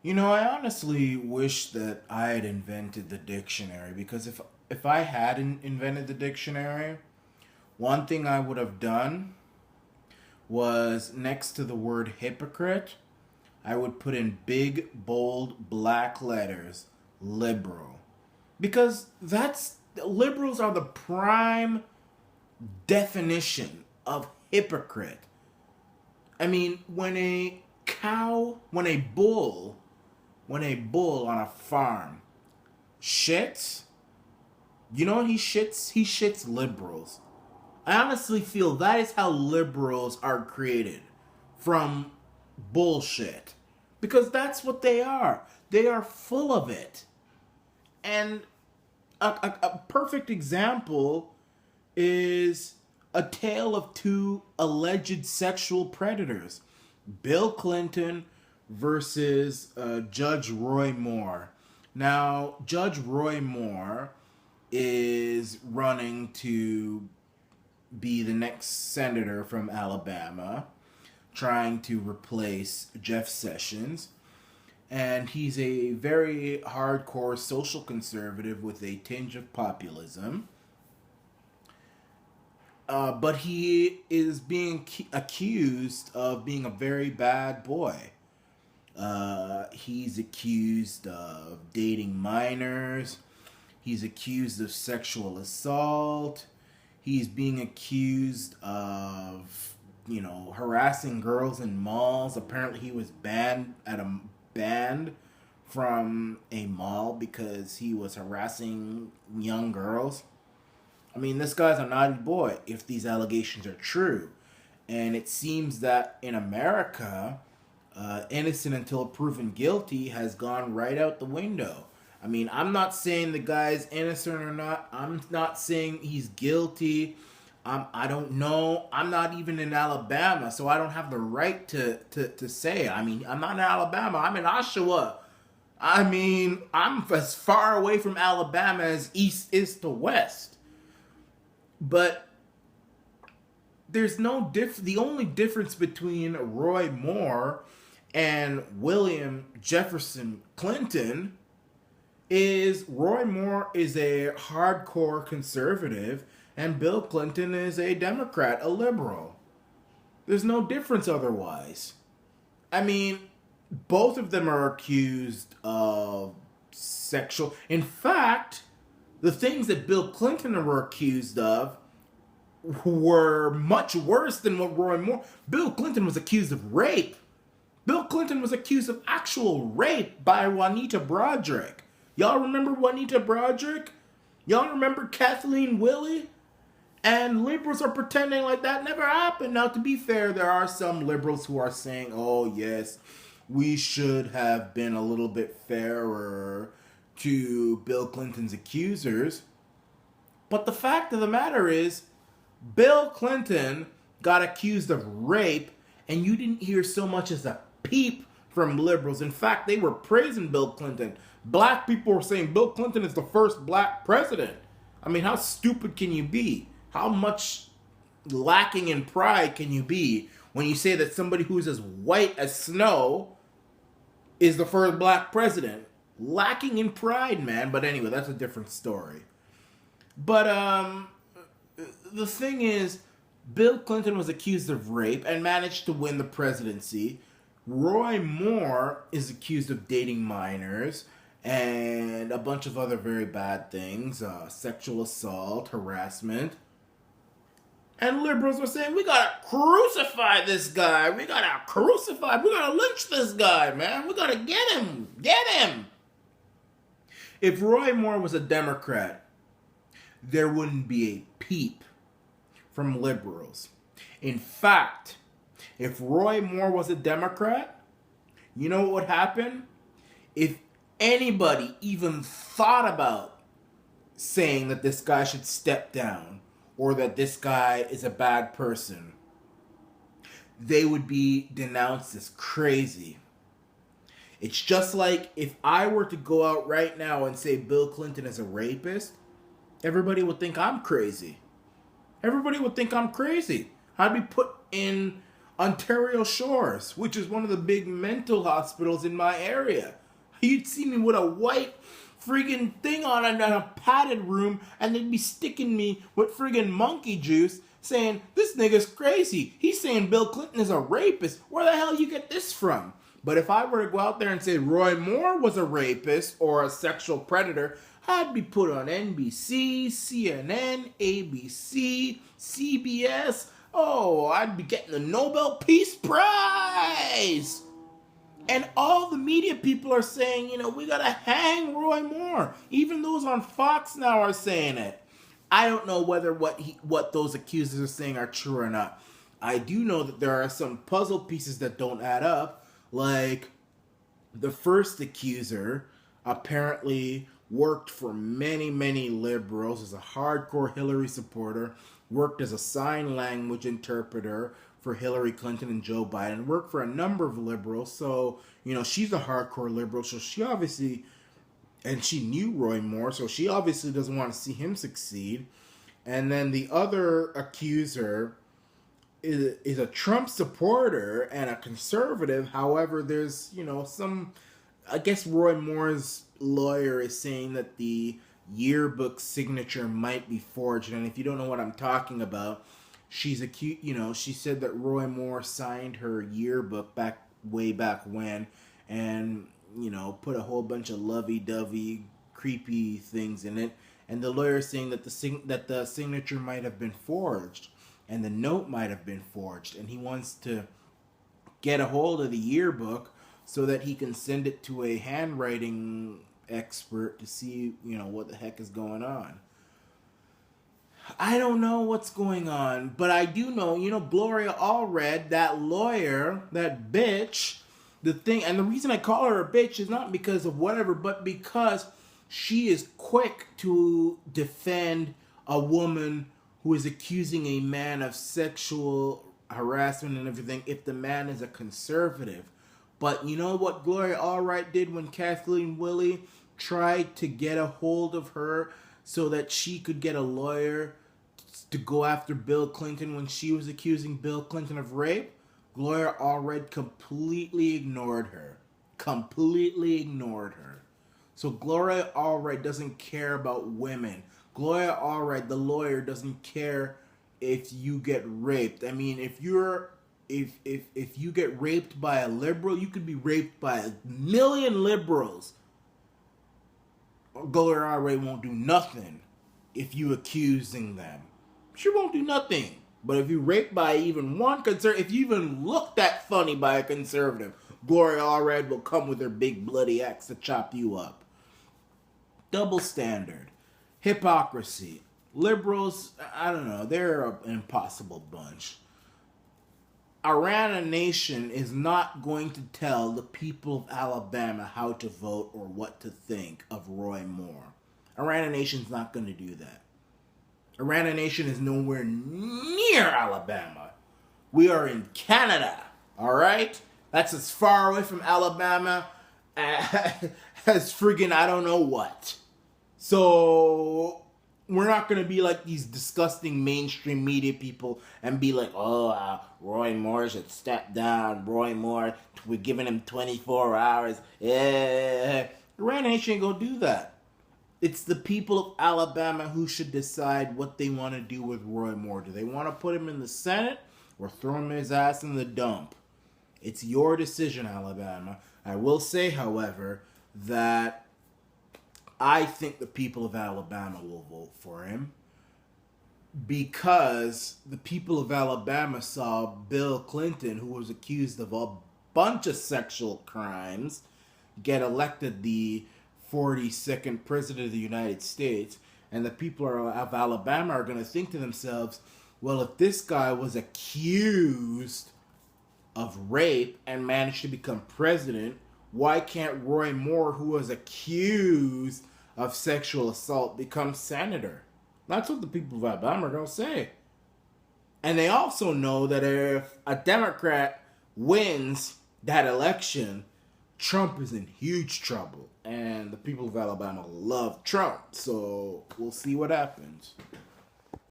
I honestly wish that I had invented the dictionary because if I hadn't invented the dictionary, one thing I would have done was next to the word hypocrite, I would put in big bold black letters liberal. Because that's liberals are the prime definition of hypocrite. I mean, when a bull on a farm shits, you know what he shits? He shits liberals. I honestly feel that is how liberals are created. From bullshit. Because that's what they are. They are full of it. And a perfect example is a tale of two alleged sexual predators: Bill Clinton versus Judge Roy Moore. Now, Judge Roy Moore is running to be the next senator from Alabama, trying to replace Jeff Sessions. And he's a very hardcore social conservative with a tinge of populism. But he is being accused of being a very bad boy. He's accused of dating minors. He's accused of sexual assault. He's being accused of, harassing girls in malls. Apparently, he was banned from a mall because he was harassing young girls. I mean, this guy's a naughty boy if these allegations are true. And it seems that in America, innocent until proven guilty has gone right out the window. I mean, I'm not saying the guy's innocent or not. I'm not saying he's guilty. I don't know. I'm not even in Alabama, so I don't have the right to say. I mean, I'm not in Alabama. I'm in Oshawa. I mean, I'm as far away from Alabama as east is to west. But there's no the only difference between Roy Moore and William Jefferson Clinton is Roy Moore is a hardcore conservative and Bill Clinton is a Democrat, a liberal. There's no difference otherwise. I mean, both of them are accused of sexual. In fact, the things that Bill Clinton were accused of were much worse than what Roy Moore. Bill Clinton was accused of rape. Bill Clinton was accused of actual rape by Juanita Broaddrick. Y'all remember Juanita Broaddrick? Y'all remember Kathleen Willey? And liberals are pretending like that never happened. Now, to be fair, there are some liberals who are saying, oh, yes, we should have been a little bit fairer to Bill Clinton's accusers. But the fact of the matter is, Bill Clinton got accused of rape, and you didn't hear so much as a peep from liberals. In fact, they were praising Bill Clinton. Black people were saying Bill Clinton is the first black president. I mean, how stupid can you be? How much lacking in pride can you be when you say that somebody who's as white as snow is the first black president? Lacking in pride, man. But anyway, that's a different story. But the thing is, Bill Clinton was accused of rape and managed to win the presidency. Roy Moore is accused of dating minors and a bunch of other very bad things, sexual assault, harassment. And liberals were saying, we gotta crucify this guy. We gotta lynch this guy, man. We gotta get him. If Roy Moore was a Democrat, there wouldn't be a peep from liberals. In fact, if Roy Moore was a Democrat, you know what would happen? If anybody even thought about saying that this guy should step down or that this guy is a bad person, they would be denounced as crazy. It's just like if I were to go out right now and say Bill Clinton is a rapist, everybody would think I'm crazy. I'd be put in Ontario Shores, which is one of the big mental hospitals in my area. You'd see me with a white friggin' thing on in a padded room, and they'd be sticking me with friggin' monkey juice, saying, this nigga's crazy. He's saying Bill Clinton is a rapist. Where the hell you get this from? But if I were to go out there and say Roy Moore was a rapist or a sexual predator, I'd be put on NBC, CNN, ABC, CBS. Oh, I'd be getting the Nobel Peace Prize. And all the media people are saying, we gotta hang Roy Moore. Even those on Fox now are saying it. I don't know whether what those accusers are saying are true or not. I do know that there are some puzzle pieces that don't add up. Like, the first accuser apparently worked for many, many liberals as a hardcore Hillary supporter, worked as a sign language interpreter for Hillary Clinton and Joe Biden, worked for a number of liberals. So, she's a hardcore liberal, so she obviously, and she knew Roy Moore, so she obviously doesn't want to see him succeed. And then the other accuser is a Trump supporter and a conservative. However, there's, I guess Roy Moore's lawyer is saying that the yearbook signature might be forged. And if you don't know what I'm talking about, she's accused, she said that Roy Moore signed her yearbook way back when, and, put a whole bunch of lovey-dovey, creepy things in it. And the lawyer is saying that the signature might have been forged, and the note might have been forged, and he wants to get a hold of the yearbook so that he can send it to a handwriting expert to see, what the heck is going on. I don't know what's going on, but I do know, Gloria Allred, that lawyer, that bitch, the thing, and the reason I call her a bitch is not because of whatever, but because she is quick to defend a woman who is accusing a man of sexual harassment and everything if the man is a conservative. But you know what Gloria Allred did when Kathleen Willey tried to get a hold of her so that she could get a lawyer to go after Bill Clinton when she was accusing Bill Clinton of rape? Gloria Allred completely ignored her. So Gloria Allred doesn't care about women. Gloria Allred, the lawyer, doesn't care if you get raped. I mean, if you get raped by a liberal, you could be raped by a million liberals. Gloria Allred won't do nothing if you accusing them. She won't do nothing. But if you raped by even one conservative, if you even look that funny by a conservative, Gloria Allred will come with her big bloody axe to chop you up. Double standard. Hypocrisy. Liberals, I don't know, they're an impossible bunch. Iran Nation is not going to tell the people of Alabama how to vote or what to think of Roy Moore. Iran Nation's not going to do that. Iran Nation is nowhere near Alabama. We are in Canada, all right? That's as far away from Alabama as friggin' I don't know what. So we're not going to be like these disgusting mainstream media people and be like, Roy Moore should step down. Roy Moore, we're giving him 24 hours. Yeah. Iran Nation ain't going to do that. It's the people of Alabama who should decide what they want to do with Roy Moore. Do they want to put him in the Senate or throw him his ass in the dump? It's your decision, Alabama. I will say, however, that I think the people of Alabama will vote for him because the people of Alabama saw Bill Clinton, who was accused of a bunch of sexual crimes, get elected the 42nd president of the United States, and the people of Alabama are going to think to themselves, well, if this guy was accused of rape and managed to become president, why can't Roy Moore, who was accused of sexual assault, become senator? That's what the people of Alabama are going to say. And they also know that if a Democrat wins that election, Trump is in huge trouble. And the people of Alabama love Trump. So we'll see what happens.